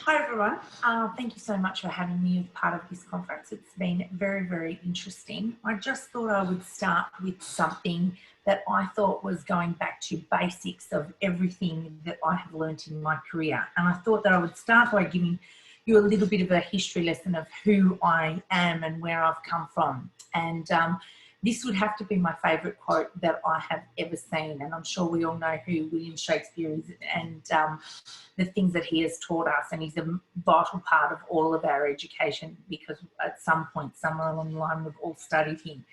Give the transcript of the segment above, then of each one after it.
Hi everyone, thank you so much for having me as part of this conference. It's been very, very interesting. I just thought I would start with something that I thought was going back to basics of everything that I have learned in my career. And I thought that I would start by giving you a little bit of a history lesson of who I am and where I've come from. And this would have to be my favourite quote that I have ever seen, and I'm sure we all know who William Shakespeare is and the things that he has taught us, and he's a vital part of all of our education because at some point, somewhere along the line, we've all studied him.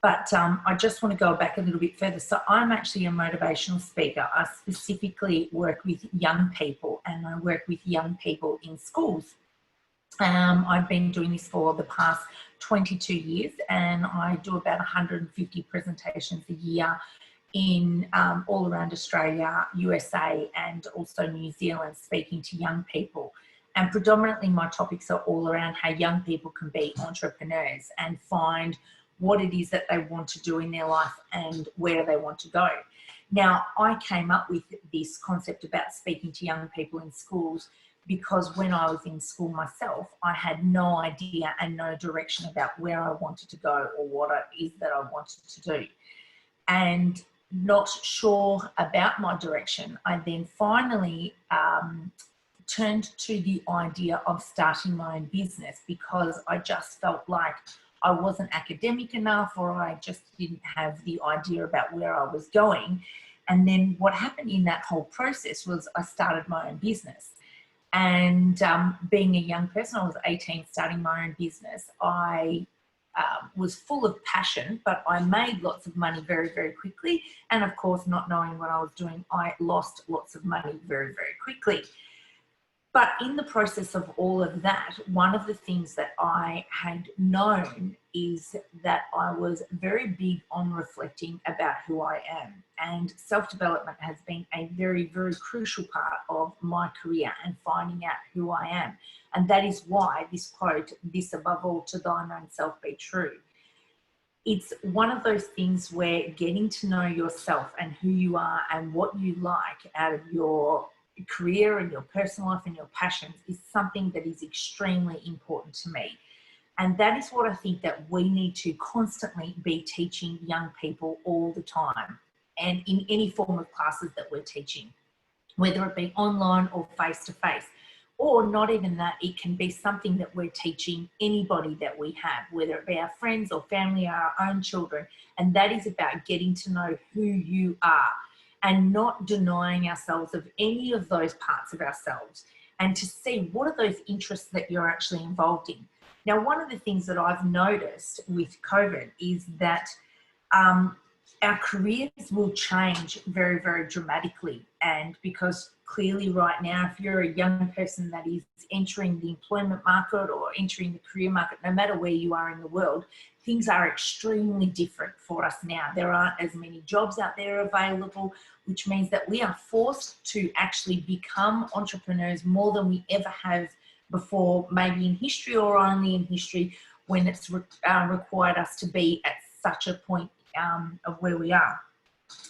But I just want to go back a little bit further. So I'm actually a motivational speaker. I specifically work with young people, and I work with young people in schools. I've been doing this for the past 22 years, and I do about 150 presentations a year in all around Australia, USA, and also New Zealand, speaking to young people. And predominantly my topics are all around how young people can be entrepreneurs and find what it is that they want to do in their life and where they want to go. Now, I came up with this concept about speaking to young people in schools because when I was in school myself, I had no idea and no direction about where I wanted to go or what it is that I wanted to do. And not sure about my direction, I then finally turned to the idea of starting my own business because I just felt like I wasn't academic enough, or I just didn't have the idea about where I was going. And then what happened in that whole process was I started my own business. And being a young person, I was 18 starting my own business. I was full of passion, but I made lots of money very, very quickly. And of course, not knowing what I was doing, I lost lots of money very, very quickly. But in the process of all of that, one of the things that I had known is that I was very big on reflecting about who I am. And self-development has been a very, very crucial part of my career and finding out who I am. And that is why this quote, "This above all, to thine own self be true." It's one of those things where getting to know yourself and who you are and what you like out of your career and your personal life and your passions is something that is extremely important to me. And that is what I think that we need to constantly be teaching young people all the time, and in any form of classes that we're teaching, whether it be online or face-to-face, or not even that, it can be something that we're teaching anybody that we have, whether it be our friends or family or our own children. And that is about getting to know who you are and not denying ourselves of any of those parts of ourselves, and to see what are those interests that you're actually involved in. Now, one of the things that I've noticed with COVID is that our careers will change very, very dramatically. And because clearly right now, if you're a young person that is entering the employment market or entering the career market, no matter where you are in the world, things are extremely different for us now. There aren't as many jobs out there available, which means that we are forced to actually become entrepreneurs more than we ever have before, maybe in history or only in history, when it's required us to be at such a point of where we are.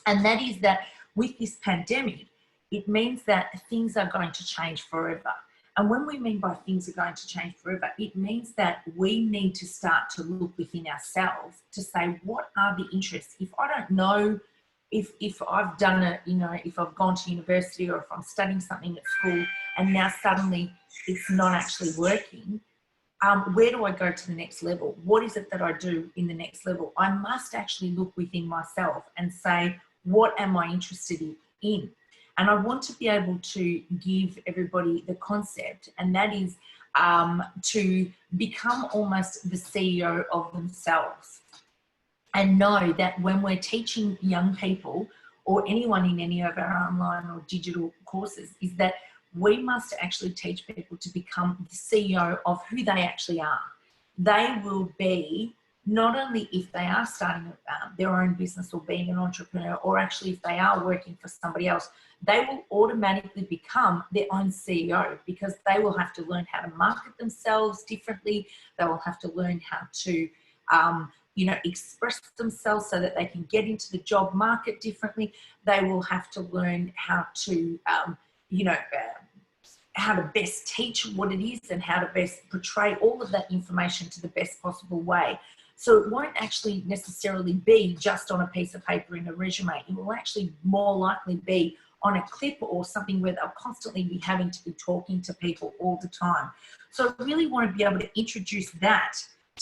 And that is that with this pandemic, it means that things are going to change forever. And when we mean by things are going to change forever, it means that we need to start to look within ourselves to say, what are the interests? If I don't know, if I've done it, you know, if I've gone to university or if I'm studying something at school and now suddenly it's not actually working, where do I go to the next level? What is it that I do in the next level? I must actually look within myself and say, what am I interested in? And I want to be able to give everybody the concept, and that is to become almost the CEO of themselves, and know that when we're teaching young people or anyone in any of our online or digital courses, is that we must actually teach people to become the CEO of who they actually are. They will be, not only if they are starting their own business or being an entrepreneur, or actually if they are working for somebody else, they will automatically become their own CEO, because they will have to learn how to market themselves differently. They will have to learn how to express themselves so that they can get into the job market differently. They will have to learn how to how to best teach what it is and how to best portray all of that information to the best possible way. So it won't actually necessarily be just on a piece of paper in a resume. It will actually more likely be on a clip or something where they'll constantly be having to be talking to people all the time. So I really want to be able to introduce that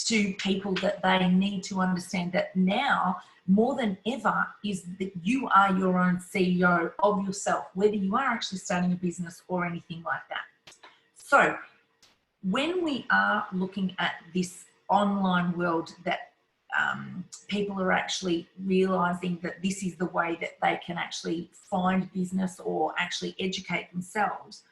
to people, that they need to understand that now more than ever is that you are your own CEO of yourself, whether you are actually starting a business or anything like that. So when we are looking at this online world that people are actually realizing that this is the way that they can actually find business or actually educate themselves,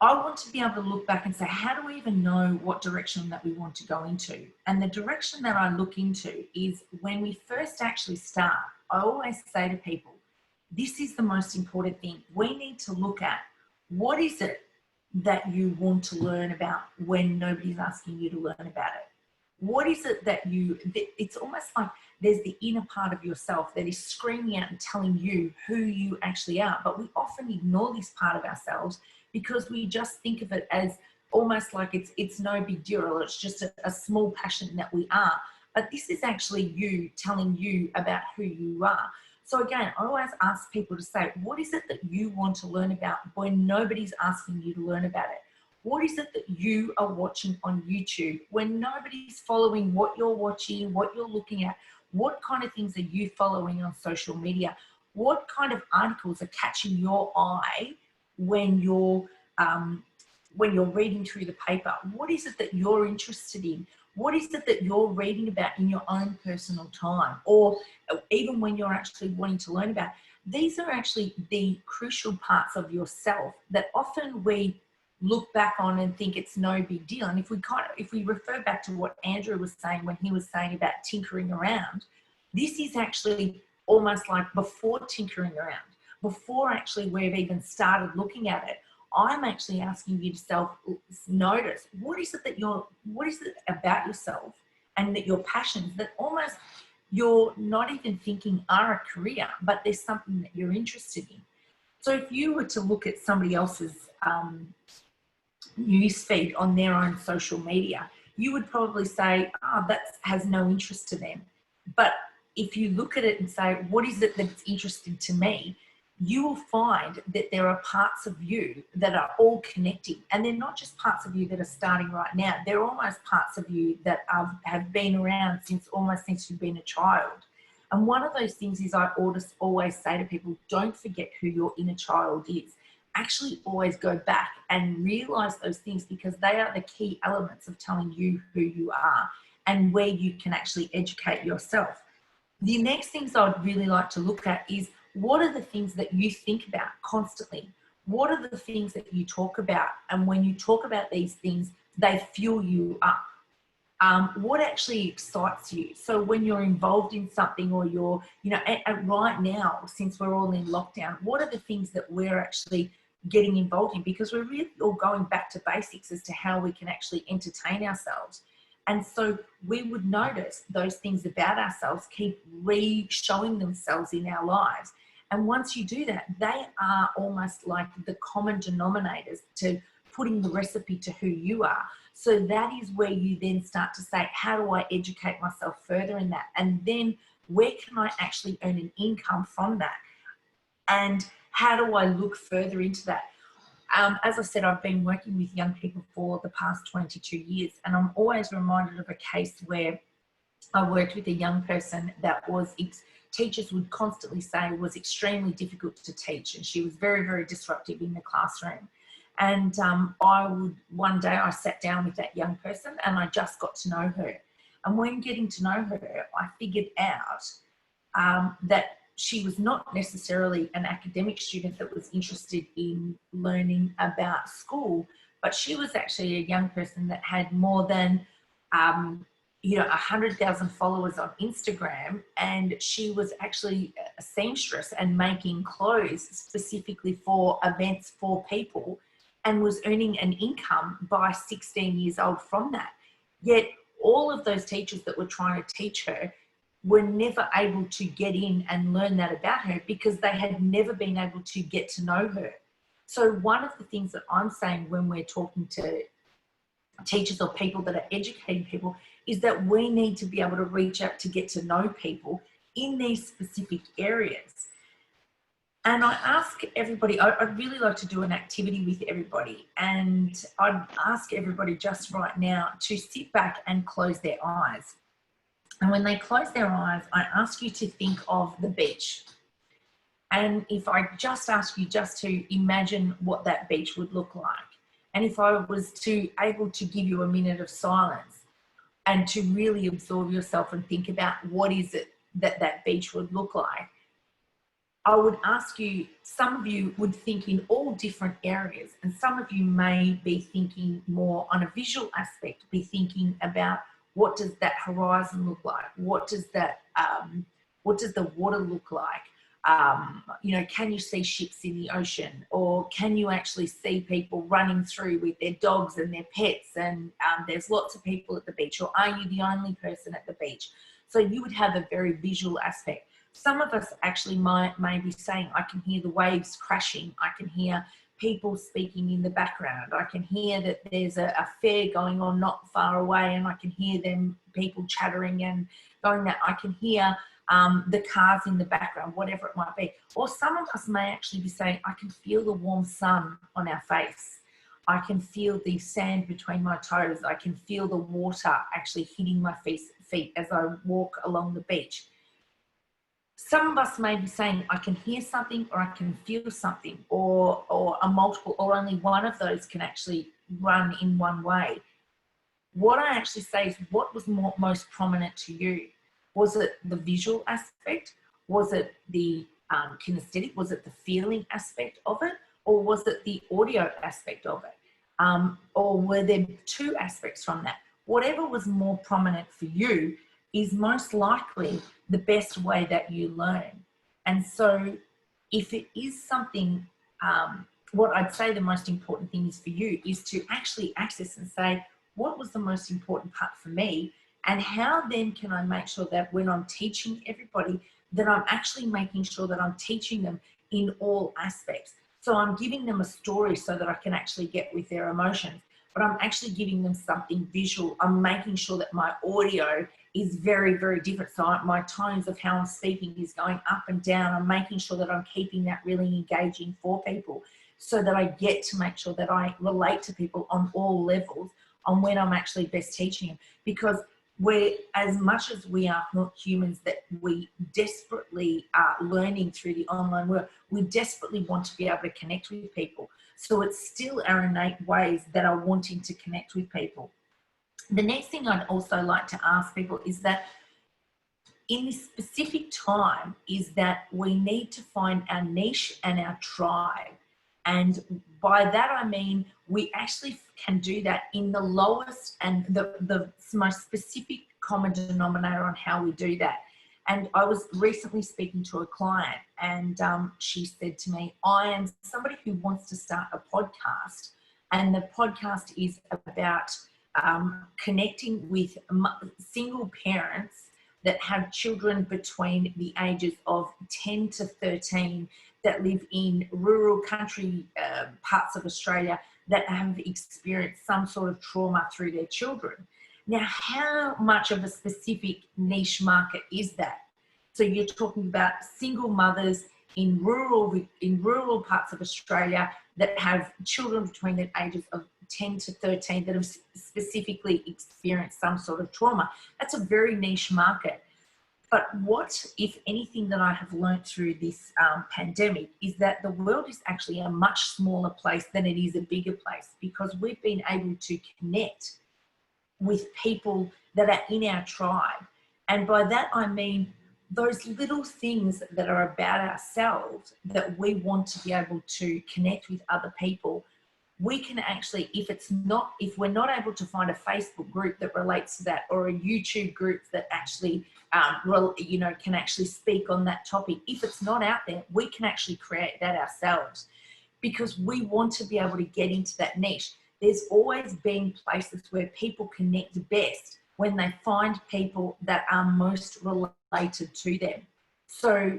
I want to be able to look back and say, how do we even know what direction that we want to go into? And the direction that I look into is when we first actually start, I always say to people, this is the most important thing. We need to look at what is it that you want to learn about when nobody's asking you to learn about it. What is it that it's almost like there's the inner part of yourself that is screaming out and telling you who you actually are. But we often ignore this part of ourselves because we just think of it as almost like it's no big deal, or it's just a small passion that we are. But this is actually you telling you about who you are. So again, I always ask people to say, what is it that you want to learn about when nobody's asking you to learn about it? What is it that you are watching on YouTube when nobody's following what you're watching, what you're looking at? What kind of things are you following on social media? What kind of articles are catching your eye when you're reading through the paper? What is it that you're interested in? What is it that you're reading about in your own personal time, or even when you're actually wanting to learn about? These are actually the crucial parts of yourself that often we look back on and think it's no big deal. And if we refer back to what Andrew was saying when he was saying about tinkering around, this is actually almost like before tinkering around, before actually we've even started looking at it. I'm actually asking you to self-notice, what is it about yourself and that your passions that almost you're not even thinking are a career, but there's something that you're interested in. So if you were to look at somebody else's newsfeed on their own social media, you would probably say, that has no interest to them. But if you look at it and say, what is it that's interesting to me? You will find that there are parts of you that are all connecting, and they're not just parts of you that are starting right now. They're almost parts of you that have been around since you've been a child. And one of those things is I always say to people, don't forget who your inner child is. Actually always go back and realize those things, because they are the key elements of telling you who you are and where you can actually educate yourself. The next things I'd really like to look at is, what are the things that you think about constantly? What are the things that you talk about? And when you talk about these things, they fuel you up. What actually excites you? So when you're involved in something, or you're, right now, since we're all in lockdown, what are the things that we're actually getting involved in? Because we're really all going back to basics as to how we can actually entertain ourselves. And so we would notice those things about ourselves keep re-showing themselves in our lives. And once you do that, they are almost like the common denominators to putting the recipe to who you are. So that is where you then start to say, how do I educate myself further in that? And then where can I actually earn an income from that? And how do I look further into that? As I said, I've been working with young people for the past 22 years, and I'm always reminded of a case where I worked with a young person that teachers would constantly say was extremely difficult to teach, and she was very, very disruptive in the classroom. And one day I sat down with that young person and I just got to know her. And when getting to know her, I figured out that she was not necessarily an academic student that was interested in learning about school, but she was actually a young person that had more than 100,000 followers on Instagram, and she was actually a seamstress and making clothes specifically for events for people, and was earning an income by 16 years old from that. Yet all of those teachers that were trying to teach her were never able to get in and learn that about her, because they had never been able to get to know her. So one of the things that I'm saying when we're talking to teachers or people that are educating people is that we need to be able to reach out to get to know people in these specific areas. And I ask everybody, I'd really like to do an activity with everybody, and I'd ask everybody just right now to sit back and close their eyes. And when they close their eyes, I ask you to think of the beach. And if I just ask you just to imagine what that beach would look like, and if I was able to give you a minute of silence and to really absorb yourself and think about what is it that beach would look like, I would ask you, some of you would think in all different areas, and some of you may be thinking more on a visual aspect, be thinking about what does that horizon look like? What does the water look like? You know, can you see ships in the ocean, or can you actually see people running through with their dogs and their pets, and there's lots of people at the beach, or are you the only person at the beach? So you would have a very visual aspect. Some of us actually may be saying, I can hear the waves crashing, I can hear people speaking in the background, I can hear that there's a fair going on not far away, and I can hear them, people chattering and going that, I can hear the cars in the background, whatever it might be. Or some of us may actually be saying, I can feel the warm sun on our face, I can feel the sand between my toes, I can feel the water actually hitting my feet as I walk along the beach. Some of us may be saying, I can hear something, or I can feel something, or a multiple, or only one of those can actually run in one way. What I actually say is, what was most prominent to you? Was it the visual aspect? Was it the kinesthetic? Was it the feeling aspect of it? Or was it the audio aspect of it? Or were there two aspects from that? Whatever was more prominent for you is most likely the best way that you learn. And so if it is something, what I'd say the most important thing is for you is to actually access and say, what was the most important part for me? And how then can I make sure that when I'm teaching everybody, that I'm actually making sure that I'm teaching them in all aspects. So I'm giving them a story so that I can actually get with their emotions, but I'm actually giving them something visual. I'm making sure that my audio is very, very different. So my tones of how I'm speaking is going up and down. I'm making sure that I'm keeping that really engaging for people, so that I get to make sure that I relate to people on all levels on when I'm actually best teaching them. Because as much as we are humans that we desperately are learning through the online world, we desperately want to be able to connect with people. So it's still our innate ways that are wanting to connect with people. The next thing I'd also like to ask people is that in this specific time is that we need to find our niche and our tribe. And by that I mean we actually can do that in the lowest and the most specific common denominator on how we do that. And I was recently speaking to a client, and she said to me, I am somebody who wants to start a podcast, and the podcast is about connecting with single parents that have children between the ages of 10 to 13 that live in rural country parts of Australia that have experienced some sort of trauma through their children. Now, how much of a specific niche market is that? So you're talking about single mothers in rural parts of Australia that have children between the ages of 10 to 13 that have specifically experienced some sort of trauma. That's a very niche market. But what, if anything, that I have learned through this pandemic is that the world is actually a much smaller place than it is a bigger place, because we've been able to connect with people that are in our tribe. And by that I mean those little things that are about ourselves that we want to be able to connect with other people. We can actually, if we're not able to find a Facebook group that relates to that, or a YouTube group that actually, can actually speak on that topic, if it's not out there, we can actually create that ourselves, because we want to be able to get into that niche. There's always been places where people connect best when they find people that are most related to them. So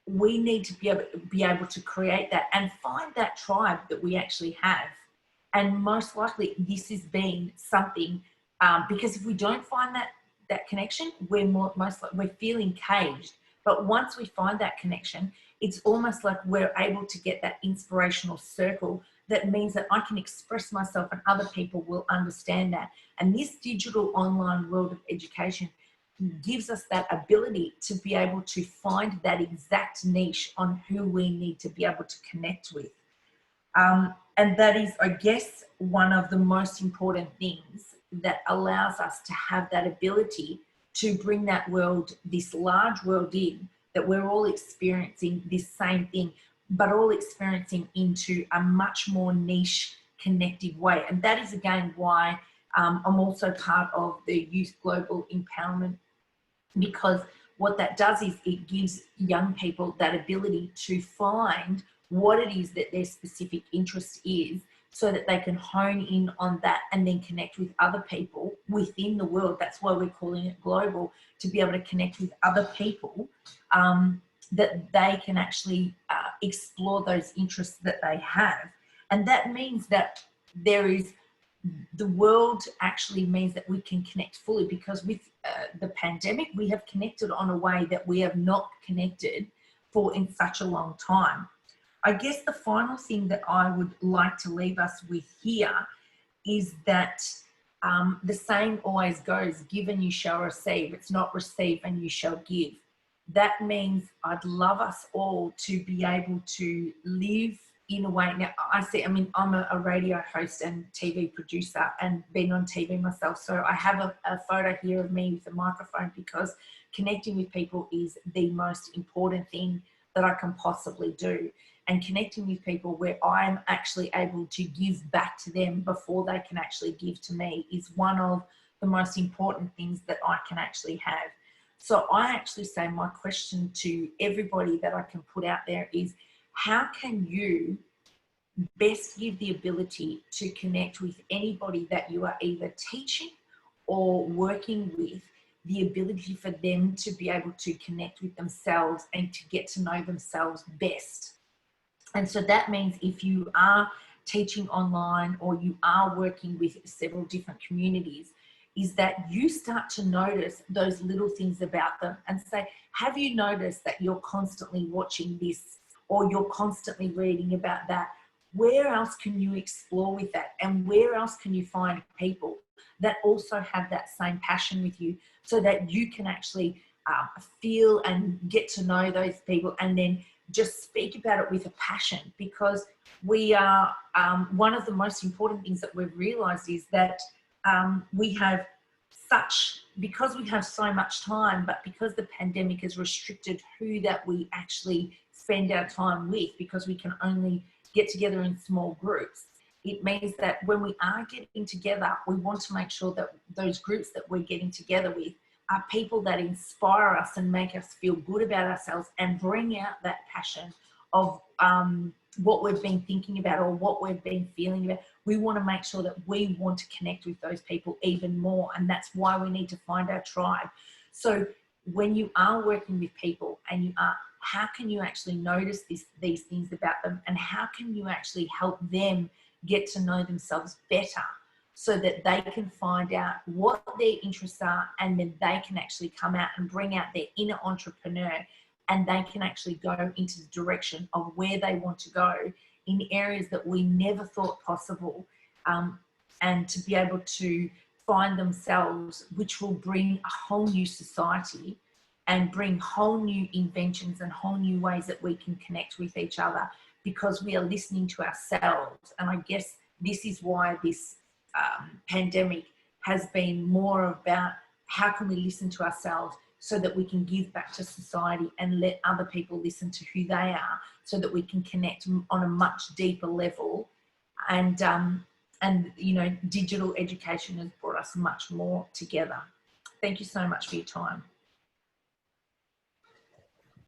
we need to be able to create that and find that tribe that we actually have. And most likely this has been something, because if we don't find that connection, we're feeling caged. But once we find that connection, it's almost like we're able to get that inspirational circle that means that I can express myself and other people will understand that. And this digital online world of education gives us that ability to be able to find that exact niche on who we need to be able to connect with. And that is, I guess, one of the most important things that allows us to have that ability to bring that world, this large world in, that we're all experiencing this same thing, but all experiencing into a much more niche, connected way. And that is, again, why I'm also part of the Youth Global Empowerment, because what that does is it gives young people that ability to find what it is that their specific interest is, so that they can hone in on that and then connect with other people within the world. That's why we're calling it global, to be able to connect with other people, that they can actually explore those interests that they have. And that means that the world actually means that we can connect fully, because with the pandemic, we have connected on a way that we have not connected in such a long time. I guess the final thing that I would like to leave us with here is that the saying always goes, give and you shall receive. It's not receive and you shall give. That means I'd love us all to be able to live in a way. Now, I'm a radio host and TV producer and been on TV myself. So I have a photo here of me with a microphone, because connecting with people is the most important thing that I can possibly do. And connecting with people where I'm actually able to give back to them before they can actually give to me is one of the most important things that I can actually have. So I actually say my question to everybody that I can put out there is, how can you best give the ability to connect with anybody that you are either teaching or working with, the ability for them to be able to connect with themselves and to get to know themselves best? And so that means if you are teaching online or you are working with several different communities, is that you start to notice those little things about them and say, have you noticed that you're constantly watching this, or you're constantly reading about that? Where else can you explore with that? And where else can you find people that also have that same passion with you, so that you can actually feel and get to know those people, and then just speak about it with a passion? Because we are, one of the most important things that we've realized is that we have because we have so much time, but because the pandemic has restricted who that we actually spend our time with, because we can only get together in small groups, it means that when we are getting together, we want to make sure that those groups that we're getting together with are people that inspire us and make us feel good about ourselves and bring out that passion of what we've been thinking about or what we've been feeling about. We want to make sure that we want to connect with those people even more, and that's why we need to find our tribe. So when you are working with people and you are, how can you actually notice these things about them, and how can you actually help them get to know themselves better, so that they can find out what their interests are, and then they can actually come out and bring out their inner entrepreneur, and they can actually go into the direction of where they want to go in areas that we never thought possible, and to be able to find themselves, which will bring a whole new society and bring whole new inventions and whole new ways that we can connect with each other, because we are listening to ourselves. And I guess this is why this pandemic has been more about how can we listen to ourselves, so that we can give back to society and let other people listen to who they are, so that we can connect on a much deeper level. And you know, digital education has brought us much more together. Thank you so much for your time.